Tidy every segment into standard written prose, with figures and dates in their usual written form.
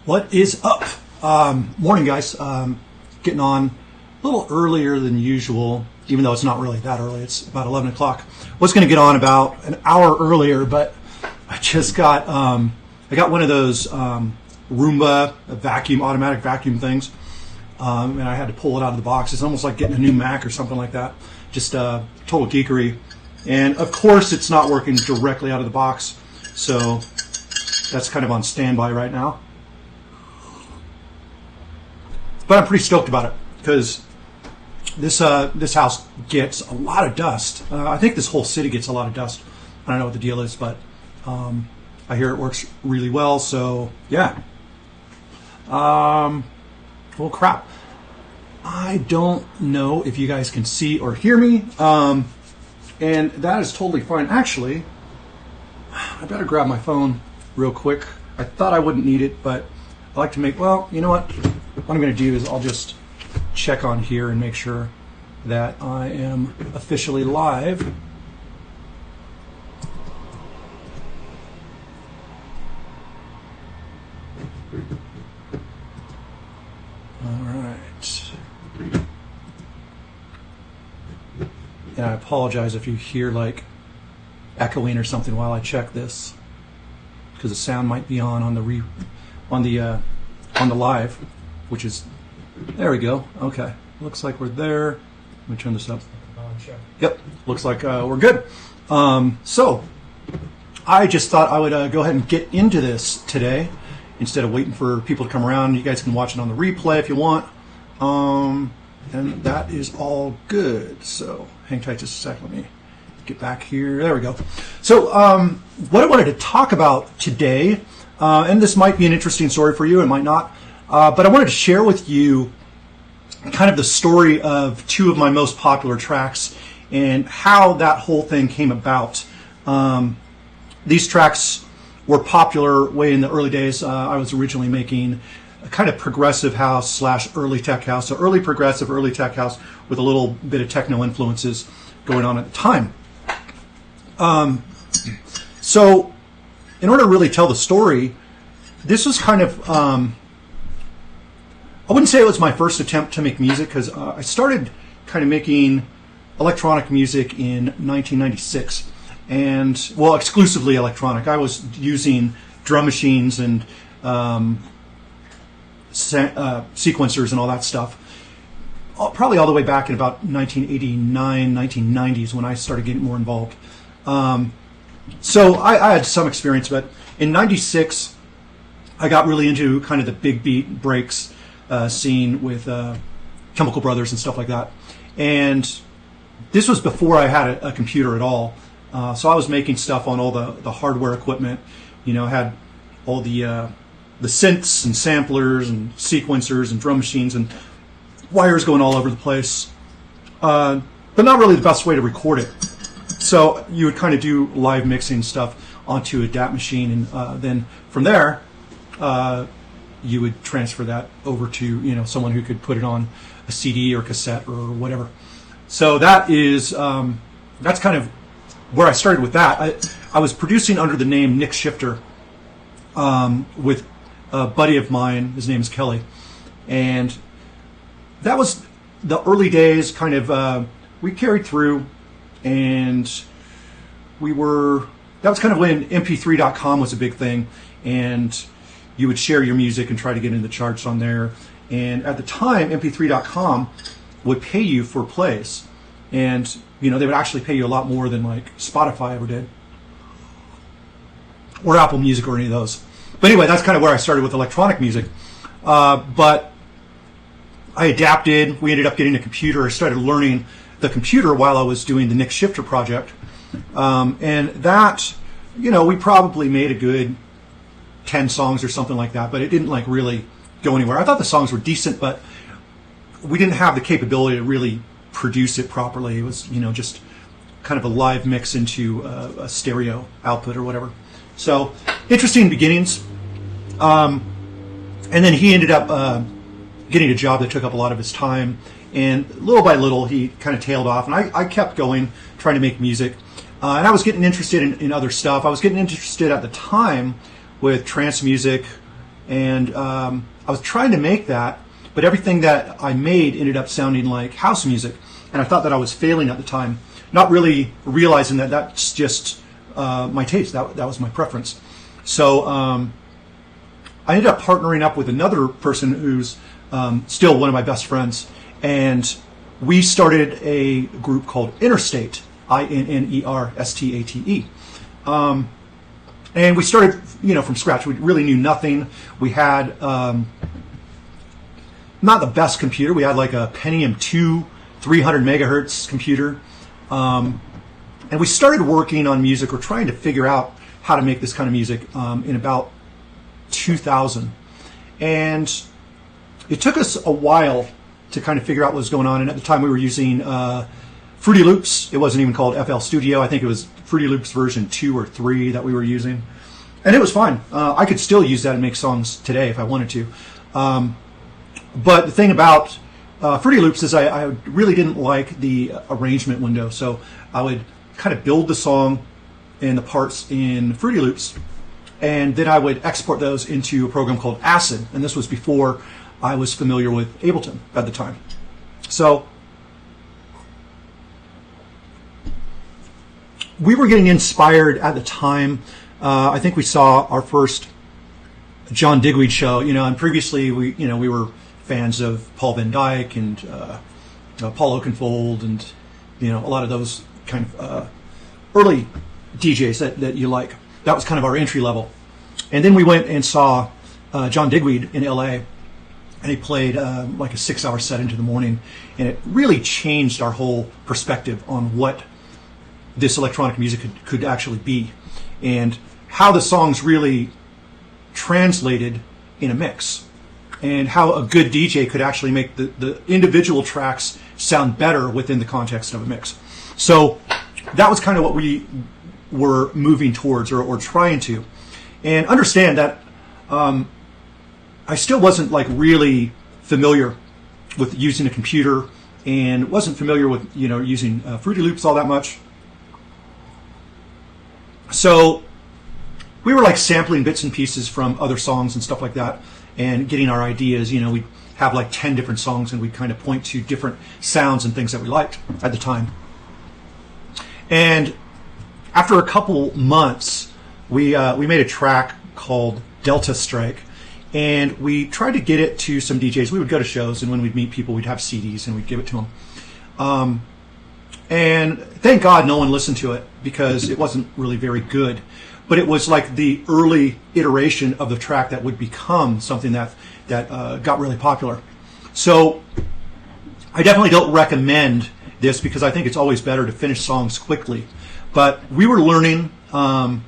What is up? Morning, guys. Getting on a little earlier than usual, even though it's not really that early. It's about 11 o'clock. Was going to get on about an hour earlier, but I just got I got one of those Roomba automatic vacuum things, and I had to pull it out of the box. It's almost like getting a new Mac or something like that. Just total geekery. And of course, it's not working directly out of the box, so that's kind of on standby right now. But I'm pretty stoked about it because this house gets a lot of dust. I think this whole city gets a lot of dust. I don't know what the deal is, but I hear it works really well. So yeah. Well, crap. I don't know if you guys can see or hear me, and that is totally fine. Actually, I better grab my phone real quick. I thought I wouldn't need it, but I like to make. Well, you know what? What I'm going to do is I'll just check on here and make sure that I am officially live. All right. And I apologize if you hear like echoing or something while I check this, because the sound might be on the live. Which is, there we go. Okay, looks like we're there. Let me turn this up. Yep, looks like we're good. So, I just thought I would go ahead and get into this today instead of waiting for people to come around. You guys can watch it on the replay if you want. And that is all good. So, hang tight just a second. Let me get back here. There we go. So, what I wanted to talk about today, and this might be an interesting story for you, it might not. But I wanted to share with you kind of the story of two of my most popular tracks and how that whole thing came about. These tracks were popular way in the early days. I was originally making a kind of progressive house / early tech house. So early progressive, early tech house with a little bit of techno influences going on at the time. So in order to really tell the story, this was kind of... I wouldn't say it was my first attempt to make music, because I started kind of making electronic music in 1996, and well, exclusively electronic. I was using drum machines and sequencers and all that stuff, probably all the way back in about 1989, 1990s when I started getting more involved. So I had some experience, but in 96, I got really into kind of the big beat breaks scene with Chemical Brothers and stuff like that. And this was before I had a computer at all. So I was making stuff on all the hardware equipment. You know, had all the synths and samplers and sequencers and drum machines and wires going all over the place. But not really the best way to record it. So you would kind of do live mixing stuff onto a DAT machine, and then from there, you would transfer that over to someone who could put it on a CD or cassette or whatever. So that is that's kind of where I started with that. I was producing under the name Nick Shifter with a buddy of mine. His name is Kelly, and that was the early days. Kind of we carried through, and that was kind of when MP3.com was a big thing, and you would share your music and try to get into the charts on there. And at the time, MP3.com would pay you for plays. And, they would actually pay you a lot more than like Spotify ever did. Or Apple Music or any of those. But anyway, that's kind of where I started with electronic music. But I adapted. We ended up getting a computer. I started learning the computer while I was doing the Nick Shifter project. And that, we probably made a good 10 songs or something like that, but it didn't like really go anywhere. I thought the songs were decent, but we didn't have the capability to really produce it properly. It was, just kind of a live mix into a stereo output or whatever. So interesting beginnings. And then he ended up getting a job that took up a lot of his time, and little by little he kind of tailed off, and I kept going, trying to make music. And I was getting interested in other stuff. I was getting interested at the time with trance music, and I was trying to make that, but everything that I made ended up sounding like house music, and I thought that I was failing at the time, not really realizing that that's just my taste. That was my preference. So I ended up partnering up with another person who's still one of my best friends, and we started a group called Interstate, INNERSTATE. And we started, from scratch. We really knew nothing. We had not the best computer. We had like a Pentium 2, 300 megahertz computer. And we started working on music, or trying to figure out how to make this kind of music in about 2000. And it took us a while to kind of figure out what was going on. And at the time we were using Fruity Loops. It wasn't even called FL Studio. I think it was Fruity Loops version 2 or 3 that we were using. And it was fine. I could still use that and make songs today if I wanted to. But the thing about Fruity Loops is I really didn't like the arrangement window. So I would kind of build the song and the parts in Fruity Loops, and then I would export those into a program called Acid. And this was before I was familiar with Ableton at the time. So we were getting inspired at the time. I think we saw our first John Digweed show, and previously we were fans of Paul Van Dyke and Paul Oakenfold and a lot of those kind of early DJs that you like. That was kind of our entry level. And then we went and saw John Digweed in LA, and he played like a 6-hour set into the morning, and it really changed our whole perspective on what this electronic music could actually be, and how the songs really translated in a mix, and how a good DJ could actually make the individual tracks sound better within the context of a mix. So that was kind of what we were moving towards, or trying to. And understand that I still wasn't like really familiar with using a computer, and wasn't familiar with using Fruity Loops all that much. So we were like sampling bits and pieces from other songs and stuff like that, and getting our ideas. We'd have like 10 different songs, and we'd kind of point to different sounds and things that we liked at the time. And after a couple months, we made a track called Delta Strike, and we tried to get it to some DJs. We would go to shows, and when we'd meet people, we'd have CDs and we'd give it to them. And thank God no one listened to it, because it wasn't really very good. But it was like the early iteration of the track that would become something that got really popular. So I definitely don't recommend this, because I think it's always better to finish songs quickly. But we were learning, and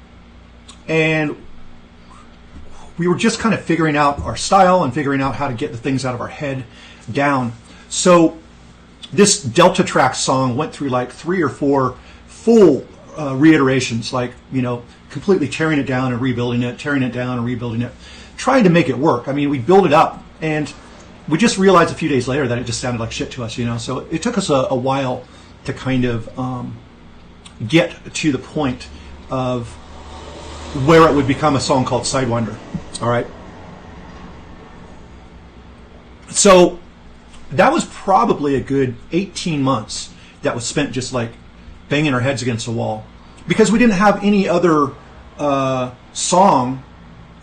we were just kind of figuring out our style and figuring out how to get the things out of our head down. So this Delta Track song went through like 3 or 4 full reiterations, like, completely tearing it down and rebuilding it, tearing it down and rebuilding it, trying to make it work. I mean, we built it up, and we just realized a few days later that it just sounded like shit to us, So it took us a while to kind of get to the point of where it would become a song called Sidewinder. All right. So that was probably a good 18 months that was spent just like banging our heads against the wall, because we didn't have any other song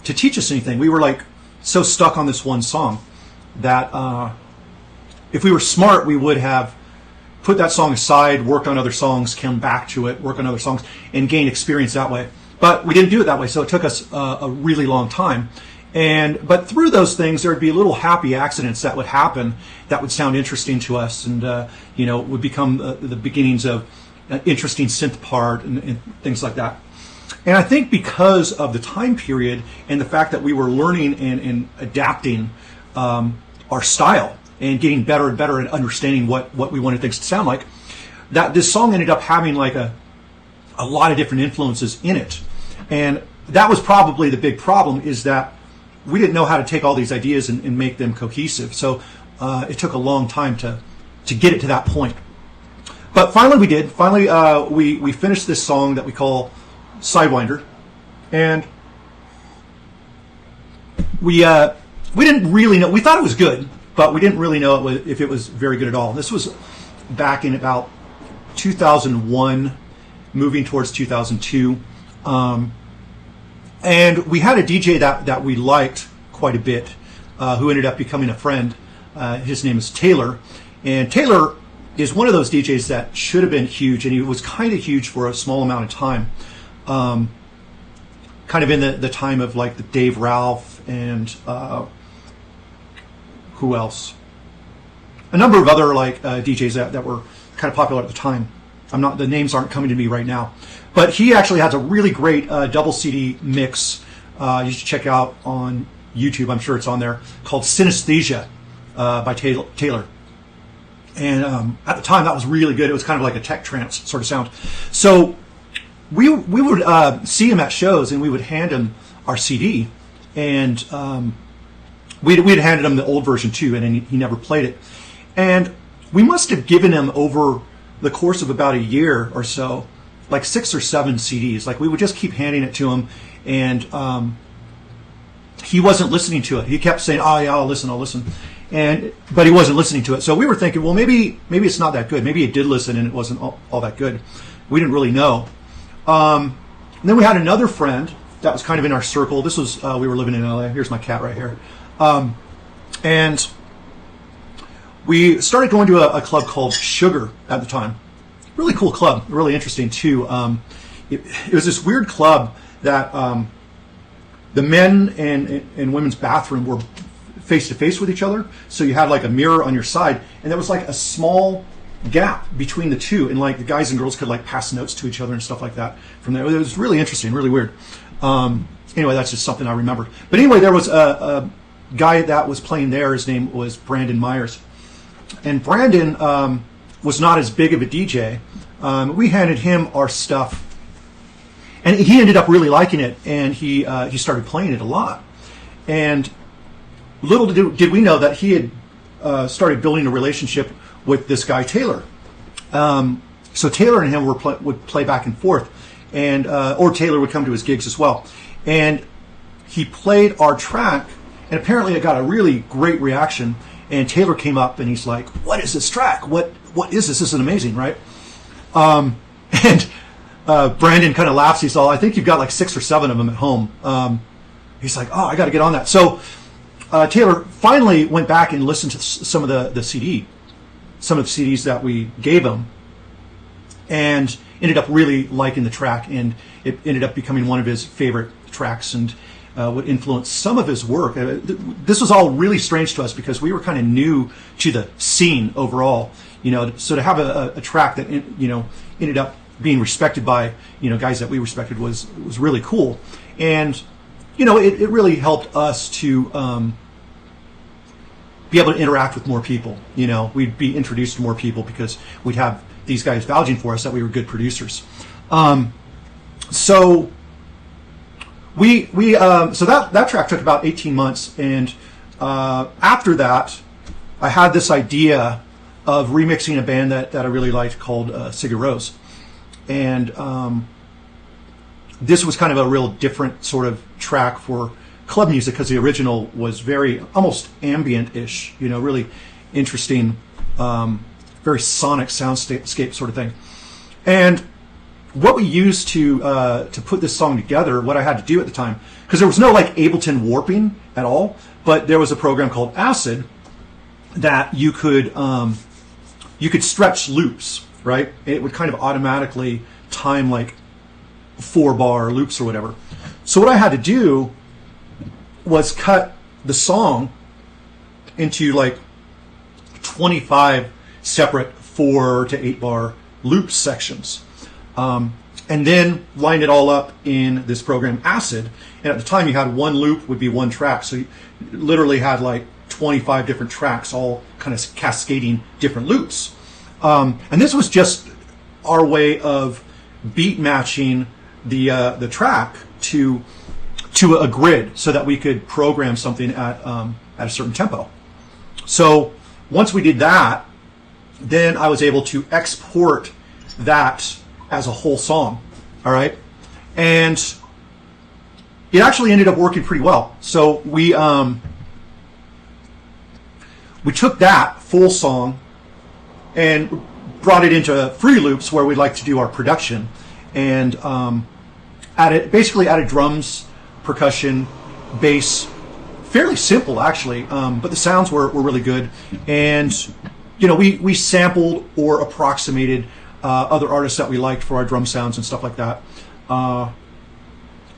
to teach us anything. We were like so stuck on this one song that if we were smart, we would have put that song aside, worked on other songs, come back to it, work on other songs, and gain experience that way. But we didn't do it that way, so it took us a really long time. But through those things, there would be little happy accidents that would happen that would sound interesting to us, and would become the beginnings of an interesting synth part and things like that. And I think because of the time period and the fact that we were learning and adapting our style and getting better and better at understanding what we wanted things to sound like, that this song ended up having like a lot of different influences in it. And that was probably the big problem, is that we didn't know how to take all these ideas and make them cohesive. So it took a long time to get it to that point. But finally we did. Finally we finished this song that we call Sidewinder. And we didn't really know. We thought it was good, but we didn't really know if it was very good at all. This was back in about 2001, moving towards 2002. And we had a DJ that we liked quite a bit, who ended up becoming a friend. His name is Taylor. And Taylor is one of those DJs that should have been huge, and he was kind of huge for a small amount of time. Kind of in the time of like the Dave Ralph and who else? A number of other like DJs that were kind of popular at the time. The names aren't coming to me right now. But he actually has a really great double CD mix you should check out on YouTube. I'm sure it's on there, called Synesthesia by Taylor. And at the time, that was really good. It was kind of like a tech trance sort of sound. So we would see him at shows, and we would hand him our CD, and we'd handed him the old version too, and he never played it. And we must have given him, over the course of about a year or so, like 6 or 7 CDs. Like, we would just keep handing it to him, and he wasn't listening to it. He kept saying, "Oh yeah, I'll listen." But he wasn't listening to it. So we were thinking, well, maybe it's not that good. Maybe he did listen and it wasn't all that good. We didn't really know. And then we had another friend that was kind of in our circle. This was, we were living in LA. Here's my cat right here. And we started going to a club called Sugar at the time. Really cool club, really interesting too. It was this weird club that the men and women's bathroom were face to face with each other. So you had like a mirror on your side, and there was like a small gap between the two, and like the guys and girls could like pass notes to each other and stuff like that from there. It was really interesting, really weird. Anyway, that's just something I remember. But anyway, there was a guy that was playing there. His name was Brandon Myers. And Brandon was not as big of a DJ. We handed him our stuff, and he ended up really liking it, and he started playing it a lot. And little did we know that he had started building a relationship with this guy Taylor. So Taylor and him would play back and forth, and or Taylor would come to his gigs as well. And he played our track, and apparently it got a really great reaction. And Taylor came up and he's like, "What is this track? What is this? This is amazing, right?" And Brandon kind of laughs. He's all, "I think you've got like 6 or 7 of them at home." He's like, "Oh, I got to get on that." So Taylor finally went back and listened to some of the CDs that we gave him, and ended up really liking the track, and it ended up becoming one of his favorite tracks, and would influence some of his work. This was all really strange to us because we were kind of new to the scene overall, so to have a track that ended up being respected by guys that we respected was really cool. And it really helped us to be able to interact with more people. We'd be introduced to more people because we'd have these guys vouching for us that we were good producers. So that track took about 18 months, and after that, I had this idea of remixing a band that I really liked called Sigur Rós, and this was kind of a real different sort of track for club music because the original was very almost ambient-ish, really interesting, very sonic soundscape sort of thing. And what we used to put this song together, what I had to do at the time, because there was no like Ableton warping at all, but there was a program called Acid that you could stretch loops, right? It would kind of automatically time like 4-bar loops or whatever. So what I had to do was cut the song into like 25 separate 4 to 8-bar loop sections. And then line it all up in this program Acid. And at the time you had one loop would be one track. So you literally had like 25 different tracks, all kind of cascading different loops. And this was just our way of beat matching the track to a grid so that we could program something at a certain tempo. So once we did that, then I was able to export that as a whole song, all right? And it actually ended up working pretty well. So we took that full song and brought it into Fruity Loops, where we like to do our production, and basically added drums, percussion, bass. Fairly simple, actually, but the sounds were really good. And we sampled or approximated other artists that we liked for our drum sounds and stuff like that.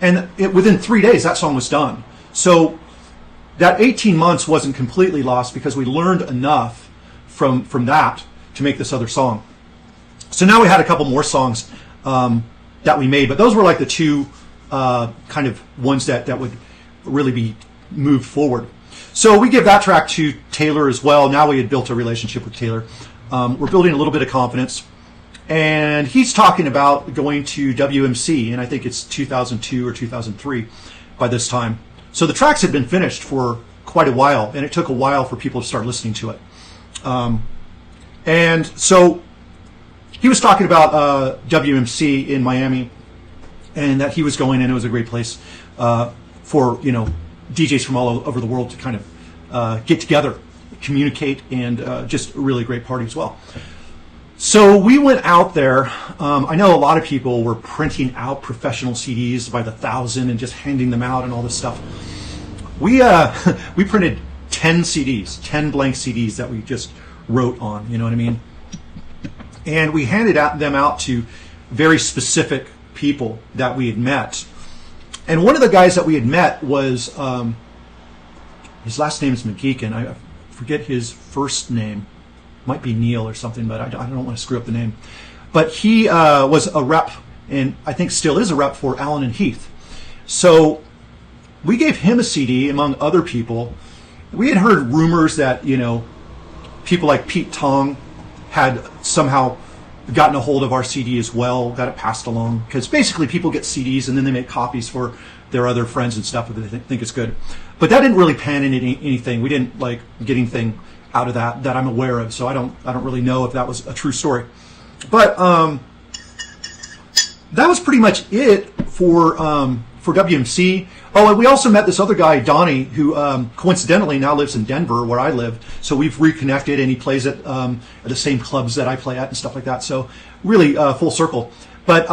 And within 3 days, that song was done. So that 18 months wasn't completely lost, because we learned enough from that to make this other song. So now we had a couple more songs that we made, but those were like the two kind of ones that would really be moved forward. So we give that track to Taylor as well. Now we had built a relationship with Taylor. We're building a little bit of confidence. And he's talking about going to WMC, and I think it's 2002 or 2003 by this time. So the tracks had been finished for quite a while, and it took a while for people to start listening to it. And so he was talking about WMC in Miami, and that he was going, and it was a great place for DJs from all over the world to kind of get together, communicate, and just a really great party as well. So we went out there. I know a lot of people were printing out professional CDs by the thousand and just handing them out and all this stuff. We printed 10 CDs, 10 blank CDs that we just wrote on, you know what I mean? And we handed them out to very specific people that we had met. And one of the guys that we had met was, his last name is McGeekin. I forget his first name. Might be Neil or something, but I don't want to screw up the name. But he was a rep, and I think still is a rep for Allen and Heath. So we gave him a CD among other people. We had heard rumors that people like Pete Tong had somehow gotten a hold of our CD as well, got it passed along, because basically people get CDs and then they make copies for their other friends and stuff if they think it's good. But that didn't really pan into anything. We didn't get anything out of that I'm aware of, so I don't really know if that was a true story. But that was pretty much it for WMC. Oh, and we also met this other guy, Donnie, who coincidentally now lives in Denver, where I live. So we've reconnected, and he plays at the same clubs that I play at and stuff like that. So really full circle. But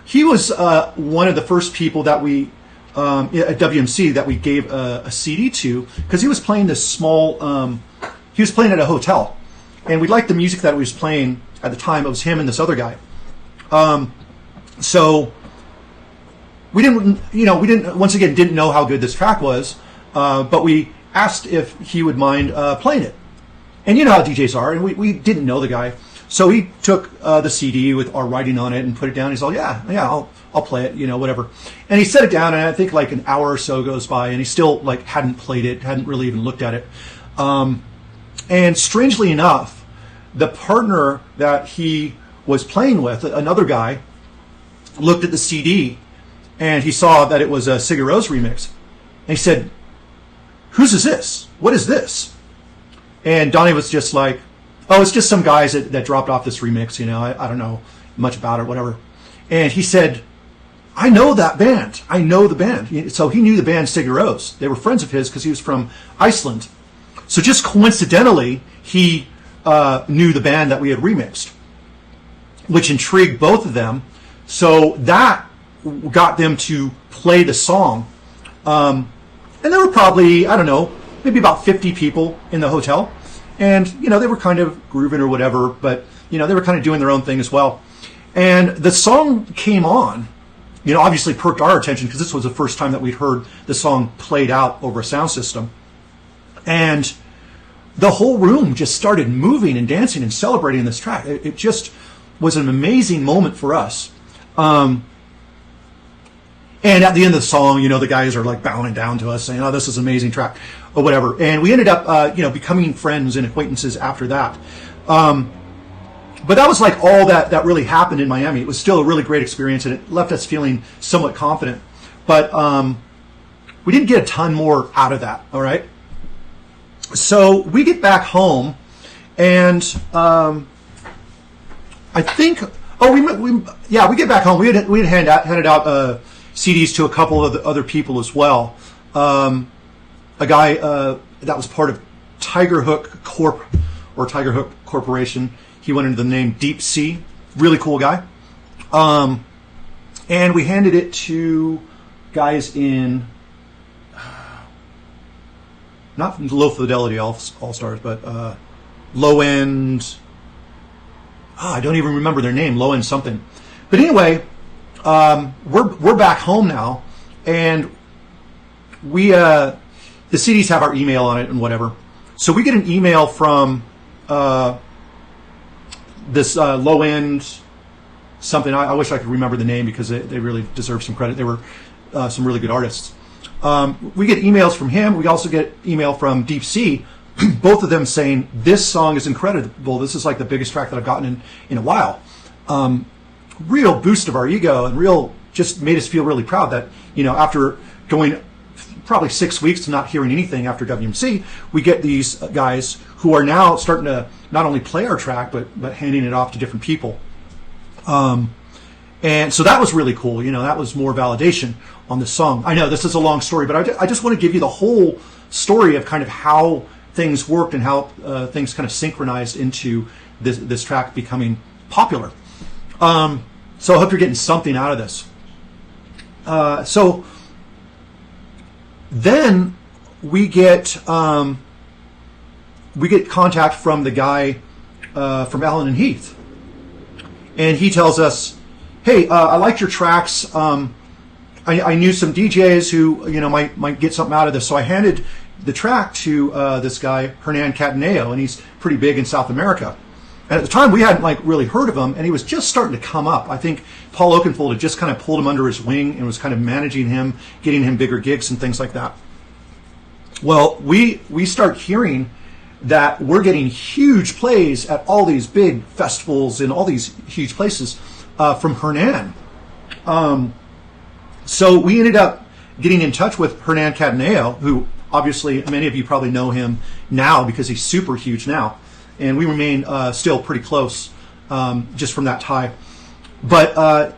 he was one of the first people that we at WMC that we gave a CD to, because he was playing this small. He was playing at a hotel, and we liked the music that he was playing at the time. It was him and this other guy. So we didn't once again didn't know how good this track was, but we asked if he would mind playing it. And you know how DJs are, and we didn't know the guy, so he took the CD with our writing on it and put it down. He's all, yeah, I'll play it, whatever. And he set it down, and I think like an hour or so goes by, and he still hadn't played it, hadn't really even looked at it. And strangely enough, the partner that he was playing with, another guy, looked at the CD, and he saw that it was a Sigur Rós remix. And he said, "Whose is this? What is this?" And Donnie was just like, "Oh, it's just some guys that dropped off this remix, I don't know much about it, whatever." And he said, "I know that band. I know the band." So he knew the band Sigur Rós. They were friends of his because he was from Iceland. So just coincidentally, he knew the band that we had remixed, which intrigued both of them. So that got them to play the song. And there were probably, I don't know, maybe about 50 people in the hotel. And, they were kind of grooving or whatever, but, they were kind of doing their own thing as well. And the song came on, obviously perked our attention, because this was the first time that we'd heard the song played out over a sound system. And the whole room just started moving and dancing and celebrating this track. It just was an amazing moment for us. And at the end of the song, the guys are bowing down to us, saying, "Oh, this is an amazing track," or whatever. And we ended up, becoming friends and acquaintances after that. But that was all that really happened in Miami. It was still a really great experience, and it left us feeling somewhat confident. But we didn't get a ton more out of that. All right. So we get back home, and I think we get back home. We had handed out CDs to a couple of other people as well. A guy that was part of Tiger Hook Corp or Tiger Hook Corporation. He went under the name Deep Sea. Really cool guy. And we handed it to guys in not Low Fidelity All Stars, but Low End. I don't even remember their name. Low End something. But anyway, we're back home now, and we the CDs have our email on it and whatever. So we get an email from this Low End something. I wish I could remember the name because they really deserve some credit. They were some really good artists. We get emails from him. We also get email from Deep Sea, both of them saying, this song is incredible. This is like the biggest track that I've gotten in a while. Real boost of our ego and real just made us feel really proud that, after going probably 6 weeks to not hearing anything after WMC, we get these guys who are now starting to not only play our track, but handing it off to different people. And so that was really cool. That was more validation on the song. I know this is a long story, but I just want to give you the whole story of kind of how things worked and how things kind of synchronized into this track becoming popular. So I hope you're getting something out of this. So then we get contact from the guy from Allen and Heath, and he tells us, "Hey, I liked your tracks. I knew some DJs who might get something out of this, so I handed the track to this guy Hernan Cataneo, and he's pretty big in South America. And at the time, we hadn't really heard of him, and he was just starting to come up. I think Paul Oakenfold had just kind of pulled him under his wing and was kind of managing him, getting him bigger gigs and things like that. Well, we start hearing that we're getting huge plays at all these big festivals and all these huge places from Hernan. So we ended up getting in touch with Hernan Cataneo, who obviously many of you probably know him now because he's super huge now. And we remain still pretty close just from that tie. But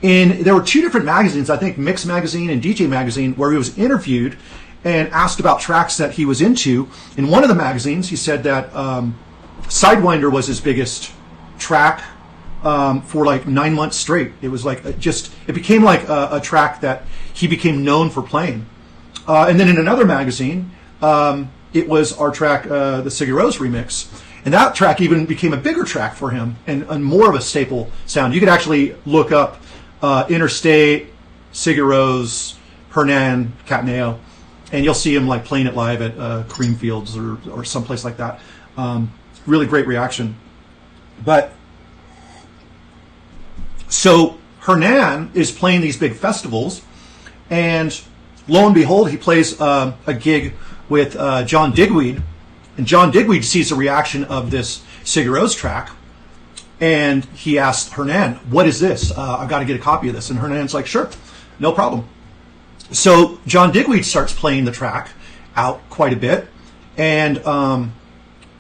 there were two different magazines, I think Mix Magazine and DJ Magazine, where he was interviewed and asked about tracks that he was into. In one of the magazines, he said that Sidewinder was his biggest track for 9 months straight. It was it became like a track that he became known for playing. And then in another magazine, it was our track, the Sigur Rós remix. And that track even became a bigger track for him and more of a staple sound. You could actually look up Interstate, Sigur Rós, Hernan Cataneo, and you'll see him playing it live at Creamfields or someplace like that. Really great reaction. But so Hernan is playing these big festivals, and lo and behold, he plays a gig with John Digweed, and John Digweed sees the reaction of this Sigur Rós track, and he asks Hernan, "What is this? I've got to get a copy of this." And Hernan's like, "Sure, no problem." So John Digweed starts playing the track out quite a bit, and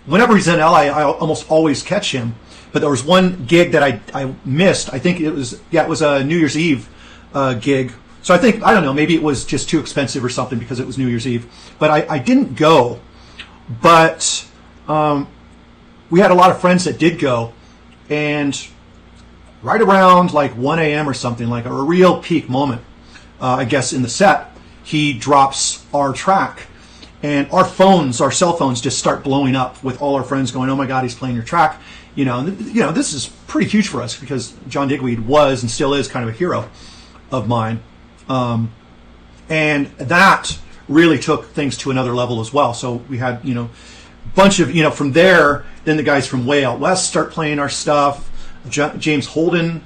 whenever he's in LA, I almost always catch him. But there was one gig that I missed. I think it was a New Year's Eve gig. So I don't know, maybe it was just too expensive or something because it was New Year's Eve. But I didn't go. But we had a lot of friends that did go. And right around 1 a.m. or something, a real peak moment, I guess, in the set, he drops our track. And our cell phones just start blowing up with all our friends going, "Oh my God, he's playing your track." This is pretty huge for us because John Digweed was and still is kind of a hero of mine. And that really took things to another level as well. So we had, bunch of, from there, then the guys from Way Out West start playing our stuff. James Holden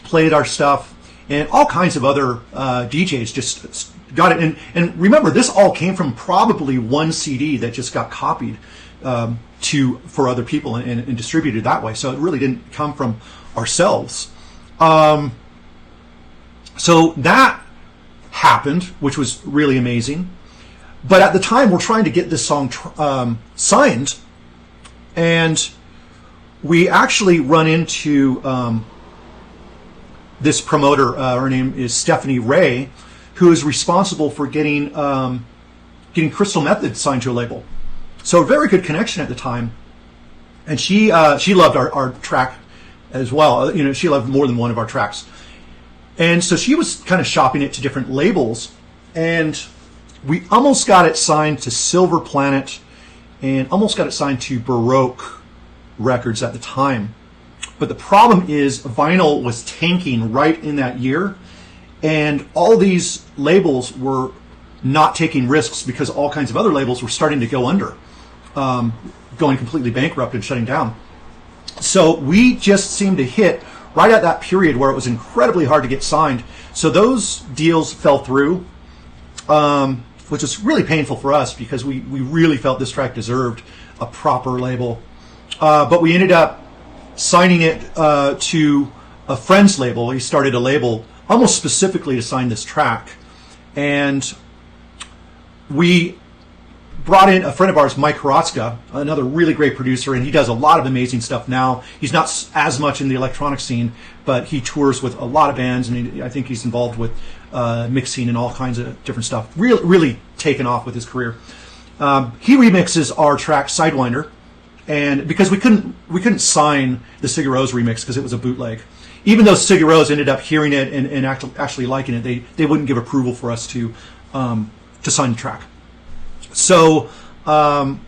played our stuff, and all kinds of other DJs just got it. And remember, this all came from probably one CD that just got copied for other people and distributed that way. So it really didn't come from ourselves. So that happened, which was really amazing. But at the time, we're trying to get this song signed, and we actually run into this promoter, her name is Stephanie Ray, who is responsible for getting Crystal Method signed to a label. So a very good connection at the time. And she loved our track as well. You know, she loved more than one of our tracks. And so she was kind of shopping it to different labels. And we almost got it signed to Silver Planet and almost got it signed to Baroque Records at the time. But the problem is vinyl was tanking right in that year. And all these labels were not taking risks because all kinds of other labels were starting to go under, going completely bankrupt and shutting down. So we just seemed to hit right at that period where it was incredibly hard to get signed. So those deals fell through, which was really painful for us because we really felt this track deserved a proper label. But we ended up signing it to a friend's label. He started a label almost specifically to sign this track. And we brought in a friend of ours, Mike Horotska, another really great producer, and he does a lot of amazing stuff now. He's not as much in the electronic scene, but he tours with a lot of bands, and I think he's involved with mixing and all kinds of different stuff. Really taken off with his career. He remixes our track Sidewinder, and because we couldn't sign the Sigur Rós remix because it was a bootleg. Even though Sigur Rós ended up hearing it and actually liking it, they wouldn't give approval for us to sign the track. So the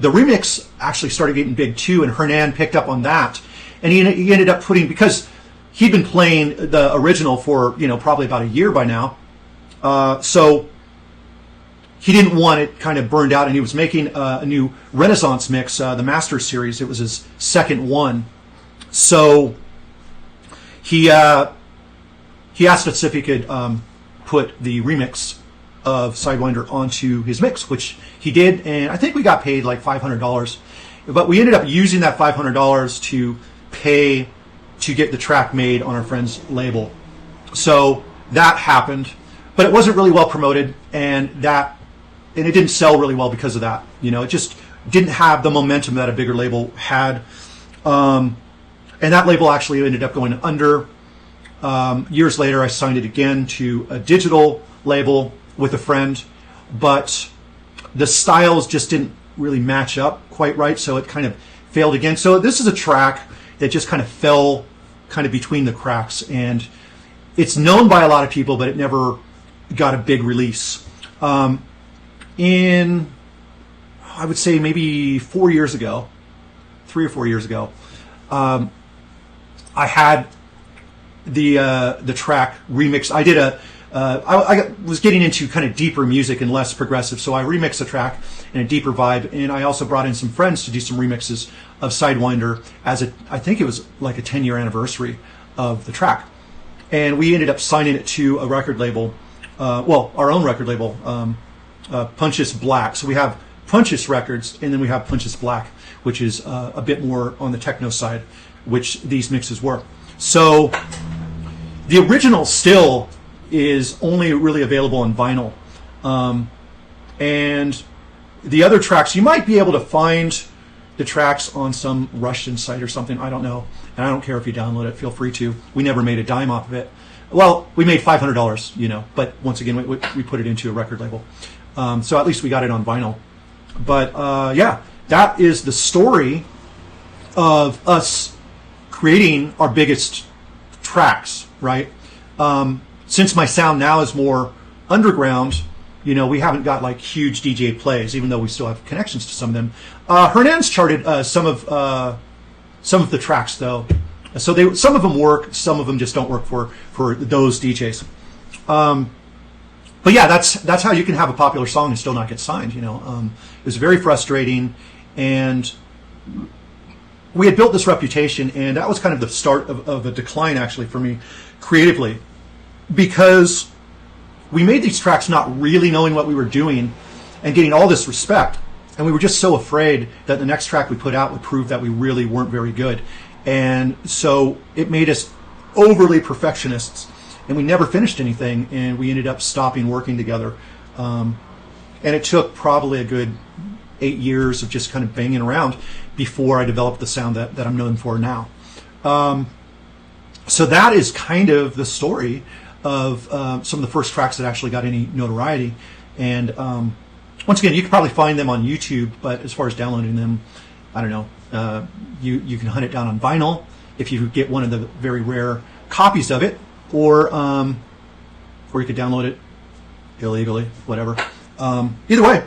remix actually started getting big too, and Hernan picked up on that, and he ended up putting, because he'd been playing the original for probably about a year by now, so he didn't want it kind of burned out, and he was making a new Renaissance mix, the Master Series. It was his second one, so he asked us if he could put the remix of Sidewinder onto his mix, which he did, and I think we got paid like $500. But we ended up using that $500 to pay to get the track made on our friend's label. So that happened, but it wasn't really well promoted, and it didn't sell really well because of that. It just didn't have the momentum that a bigger label had. And that label actually ended up going under. Years later, I signed it again to a digital label with a friend, but the styles just didn't really match up quite right, so it kind of failed again. So this is a track that just kind of fell kind of between the cracks, and it's known by a lot of people, but it never got a big release. In, I would say maybe 3 or 4 years ago, I had the track remixed. I did I was getting into kind of deeper music and less progressive, so I remixed the track in a deeper vibe, and I also brought in some friends to do some remixes of Sidewinder I think it was like a 10-year anniversary of the track. And we ended up signing it to a record label, our own record label, Punches Black. So we have Punches Records, and then we have Punches Black, which is a bit more on the techno side, which these mixes were. So the original still is only really available on vinyl. And the other tracks, you might be able to find the tracks on some Russian site or something, I don't know. And I don't care if you download it, feel free to. We never made a dime off of it. Well, we made $500, but once again, we put it into a record label. So at least we got it on vinyl. But yeah, that is the story of us creating our biggest tracks, right? Since my sound now is more underground, we haven't got like huge DJ plays, even though we still have connections to some of them. Hernan's charted some of the tracks though, so some of them work, some of them just don't work for those DJs. But yeah, that's how you can have a popular song and still not get signed. It was very frustrating, and we had built this reputation, and that was kind of the start of a decline actually for me creatively, because we made these tracks not really knowing what we were doing and getting all this respect, and we were just so afraid that the next track we put out would prove that we really weren't very good. And so it made us overly perfectionists, and we never finished anything, and we ended up stopping working together. And it took probably a good 8 years of just kind of banging around before I developed the sound that I'm known for now. So that is kind of the story of some of the first tracks that actually got any notoriety. And once again, you can probably find them on YouTube, but as far as downloading them, I don't know. You can hunt it down on vinyl if you get one of the very rare copies of it, or you could download it illegally, whatever. Either way,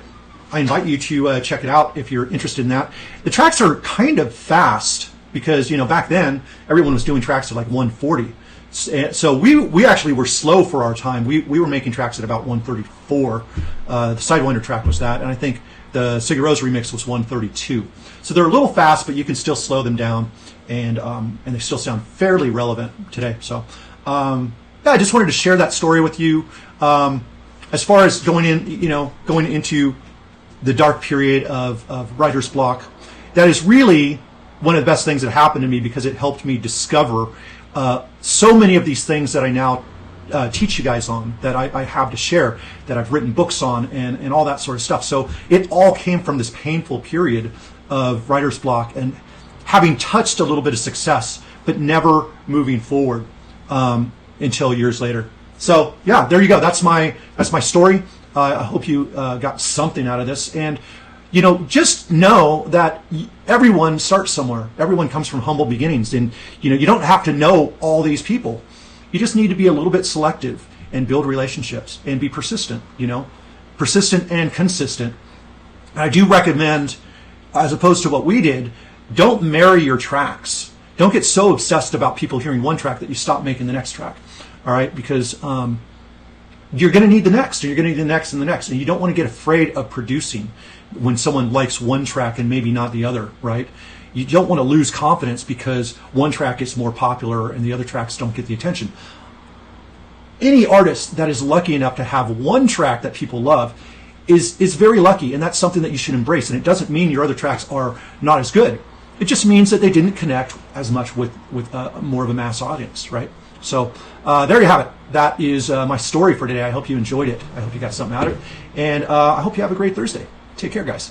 I invite you to check it out if you're interested in that. The tracks are kind of fast because, you know, back then everyone was doing tracks at like 140. So we actually were slow for our time. We were making tracks at about 134. The Sidewinder track was that, and I think the Sigur Rós remix was 132. So they're a little fast, but you can still slow them down, and they still sound fairly relevant today. So yeah, I just wanted to share that story with you. As far as going into the dark period of writer's block, that is really one of the best things that happened to me, because it helped me discover so many of these things that I now teach you guys on, that I have to share, that I've written books on, and all that sort of stuff. So it all came from this painful period of writer's block and having touched a little bit of success, but never moving forward until years later. So yeah, there you go. That's my story. I hope you got something out of this. And you know, just know that everyone starts somewhere. Everyone comes from humble beginnings, and you know, you don't have to know all these people. You just need to be a little bit selective and build relationships and be persistent. You know, persistent and consistent. And I do recommend, as opposed to what we did, don't marry your tracks. Don't get so obsessed about people hearing one track that you stop making the next track. All right, because you're going to need the next, and you're going to need the next and the next, and you don't want to get afraid of producing when someone likes one track and maybe not the other, right? You don't want to lose confidence because one track is more popular and the other tracks don't get the attention. Any artist that is lucky enough to have one track that people love is very lucky, and that's something that you should embrace. And it doesn't mean your other tracks are not as good. It just means that they didn't connect as much with more of a mass audience, right? So there you have it. That is my story for today. I hope you enjoyed it. I hope you got something out of it. And I hope you have a great Thursday. Take care, guys.